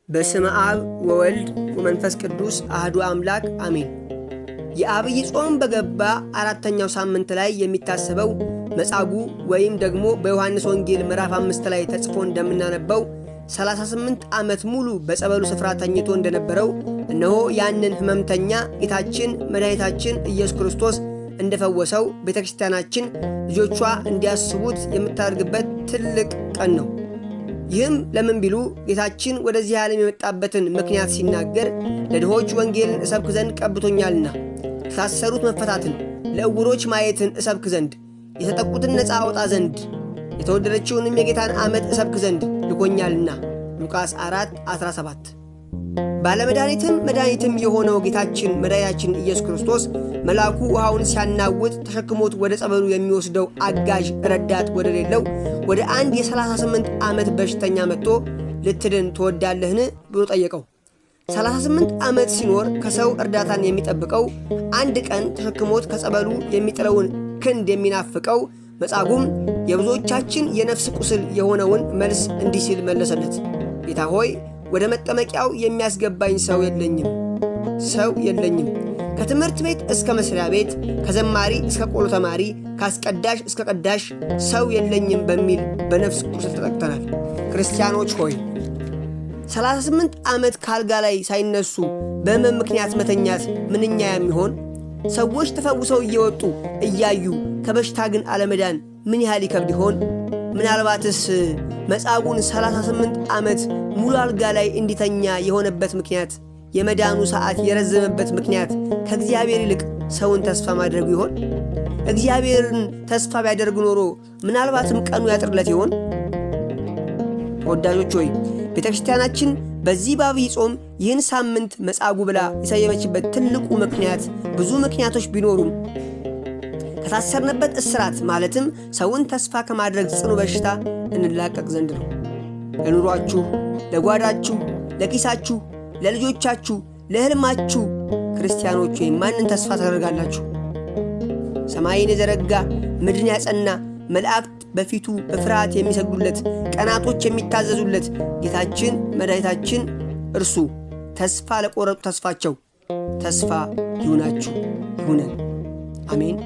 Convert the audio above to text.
በስመ አብ ወወልድ ወመንፈስ ቅዱስ አህዱ አምላክ አሜን። የአብይ ጾም በገባ አራተኛው ሳምንት ላይ የሚታሰበው መጻጉዕ ወይም ደግሞ በዮሐንስ ወንጌል ምዕራፍ 5 ላይ ተጽፎ እንደምናነበው 38 ዓመት ሙሉ በጸበሉ ስፍራ ተኝቶ እንደነበረው እነሆ ያንን ሕመምተኛ ጌታችን መድኃኒታችን ኢየሱስ ክርስቶስ እንደፈወሰው ቤተክርስቲያናችን ልጆቿ እንዲያስቡት የምታደርግበት ትልቅ ቀን ነው። ይህም ለምን ቢሉ ጌታችን ወደዚህ ዓለም የመጣበትን ምክንያት ሲናገር ለድሆች ወንጌልን እሰብክ ዘንድ ቀብቶኛልና፣ ለታሰሩት መፈታትን፣ ለዕውሮች ማየትን እሰብክ ዘንድ፣ የተጠቁትን ነፃ አወጣ ዘንድ፣ የተወደደችውንም የጌታን ዓመት እሰብክ ዘንድ ልኮኛልና። ሉቃስ 4:17። ባለመድኃኒትም መድኃኒትም የሆነው ጌታችን መድኃኒታችን ኢየሱስ ክርስቶስ መልአኩ ውሃውን ሲያናውጥ ተሸክሞት ወደ ጸበሉ የሚወስደው አጋዥ ረዳት ወደሌለው ወደ አንድ የ38 ዓመት በሽተኛ መጥቶ ልትድን ትወዳለህን ብሎ ጠየቀው። 38 ዓመት ሲኖር ከሰው እርዳታን የሚጠብቀው አንድ ቀን ተሸክሞት ከጸበሉ የሚጥለውን ክንድ የሚናፍቀው መጻጉዕም የብዙዎቻችን የነፍስ ቁስል የሆነውን መልስ እንዲህ ሲል መለሰለት። ጌታ ሆይ ወደ መጠመቂያው የሚያስገባኝ ሰው የለኝም። ከትምህርት ቤት እስከ መስሪያ ቤት፣ ከዘማሪ እስከ ቆሎ ተማሪ፣ ካስቀዳሽ እስከ ቀዳሽ ሰው የለኝም በሚል በነፍስ ቁስል ተጠቅተናል። ክርስቲያኖች ሆይ 38 ዓመት ካልጋ ላይ ሳይነሱ በሕመም ምክንያት መተኛት ምንኛ የሚሆን! ሰዎች ተፈውሰው እየወጡ እያዩ ከበሽታ ግን አለመዳን ምን ያህል ይከብድ ይሆን? ምናልባትስ መጻጉዕን 38 ዓመት ሙሉ አልጋ ላይ እንዲተኛ የሆነበት ምክንያት፣ የመዳኑ ሰዓት የረዘመበት ምክንያት ከእግዚአብሔር ይልቅ ሰውን ተስፋ ማድረጉ ይሆን? እግዚአብሔርን ተስፋ ቢያደርግ ኖሮ ምናልባትም ቀኑ ያጥርለት ይሆን? ተወዳጆች ሆይ ቤተክርስቲያናችን በዚህ በአብይ ጾም ይህን ሳምንት መጻጉዕ ብላ የሰየመችበት ትልቁ ምክንያት ብዙ ምክንያቶች ቢኖሩም ከታሰርንበት እስራት ማለትም ሰውን ተስፋ ከማድረግ ጽኑ በሽታ እንላቀቅ ዘንድ ነው። ለኑሯችሁ፣ ለጓዳችሁ፣ ለኪሳችሁ፣ ለልጆቻችሁ፣ ለሕልማችሁ ክርስቲያኖች ወይም ማንን ተስፋ ታደርጋላችሁ? ሰማይን የዘረጋ ምድርን ያጸና መላእክት በፊቱ በፍርሃት የሚሰግዱለት ቀናቶች የሚታዘዙለት ጌታችን መድኃኒታችን እርሱ ተስፋ ለቆረጡ ተስፋቸው ተስፋ ይሁናችሁ ይሁነን። አሜን።